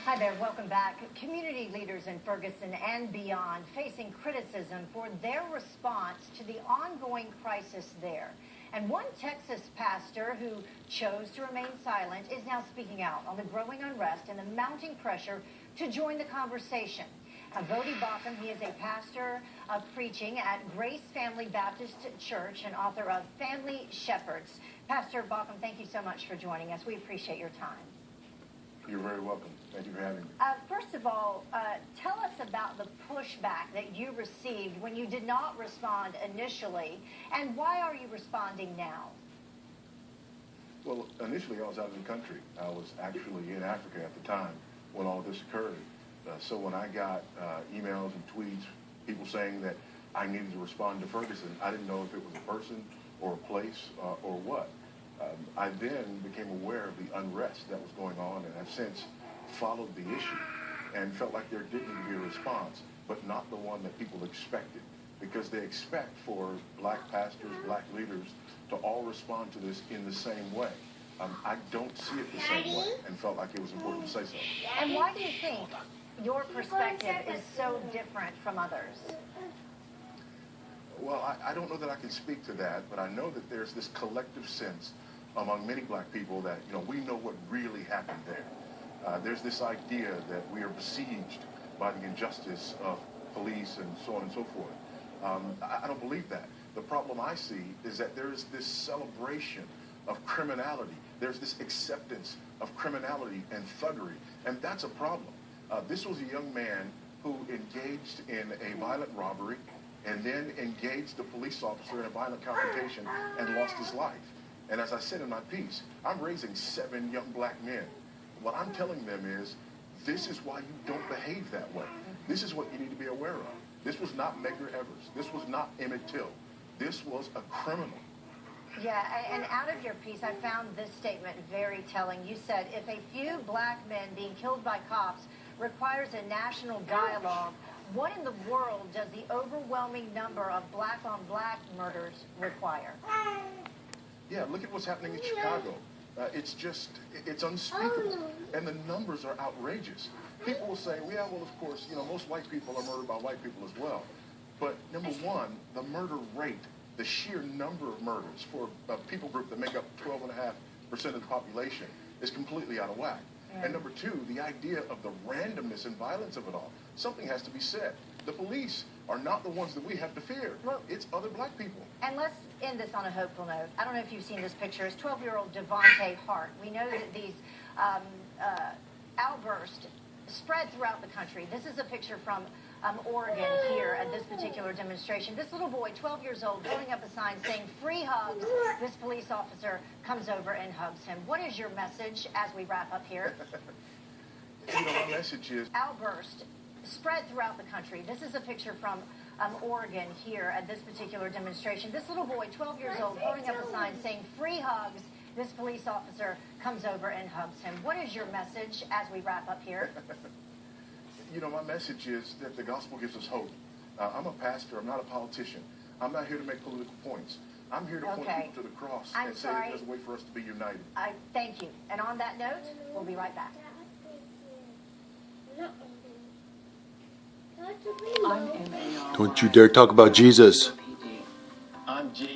Hi there, welcome back. Community leaders in Ferguson and beyond facing criticism for their response to the ongoing crisis there. And one Texas pastor who chose to remain silent is now speaking out on the growing unrest and the mounting pressure to join the conversation. Voddie Bauchum, he is a pastor of preaching at Grace Family Baptist Church and author of Family Shepherds. Pastor Bauchum, thank you so much for joining us. We appreciate your time. You're very welcome. Thank you for having me. First of all, tell us about the pushback that you received when you did not respond initially, and why are you responding now? Well, initially I was out of the country. I was actually in Africa at the time when all this occurred. So when I got emails and tweets, people saying that I needed to respond to Ferguson, I didn't know if it was a person or a place or what. I then became aware of the unrest that was going on, and I've since followed the issue and felt like there did need to be a response, but not the one that people expected, because they expect for black pastors, black leaders to all respond to this in the same way. I don't see it the same way and felt like it was important to say so. And why do you think your perspective is so different from others? Well, I don't know that I can speak to that, but I know that there's this collective sense among many black people that, we know what really happened there. There's this idea that we are besieged by the injustice of police and so on and so forth. I don't believe that. The problem I see is that there is this celebration of criminality. There's this acceptance of criminality and thuggery, and that's a problem. This was a young man who engaged in a violent robbery and then engaged the police officer in a violent confrontation and lost his life. And as I said in my piece, I'm raising 7 young black men. What I'm telling them is, this is why you don't behave that way. This is what you need to be aware of. This was not Medgar Evers. This was not Emmett Till. This was a criminal. Yeah, and out of your piece, I found this statement very telling. You said, if a few black men being killed by cops requires a national dialogue, what in the world does the overwhelming number of black-on-black murders require? Yeah, look at what's happening in Chicago. It's unspeakable. And the numbers are outrageous. People will say, well, of course, most white people are murdered by white people as well. But number one, the murder rate, the sheer number of murders for a people group that make up 12.5% of the population is completely out of whack. Yeah. And number two, the idea of the randomness and violence of it all. Something has to be said. The police are not the ones that we have to fear. Well, it's other black people. And let's end this on a hopeful note. I don't know if you've seen this picture. It's 12-year-old Devontae Hart. We know that these outbursts spread throughout the country. This is a picture from Oregon here at this particular demonstration. This little boy, 12 years old, holding up a sign saying, "Free hugs." This police officer comes over and hugs him. What is your message as we wrap up here? My message is... Outburst spread throughout the country. This is a picture from Oregon here at this particular demonstration. This little boy, 12 years old, holding up a sign saying, "Free hugs." This police officer comes over and hugs him. What is your message as we wrap up here? My message is that the gospel gives us hope. I'm a pastor. I'm not a politician. I'm not here to make political points. I'm here to point people to the cross and say that there's a way for us to be united. Thank you. And on that note, we'll be right back. Don't you dare talk about Jesus. I'm J.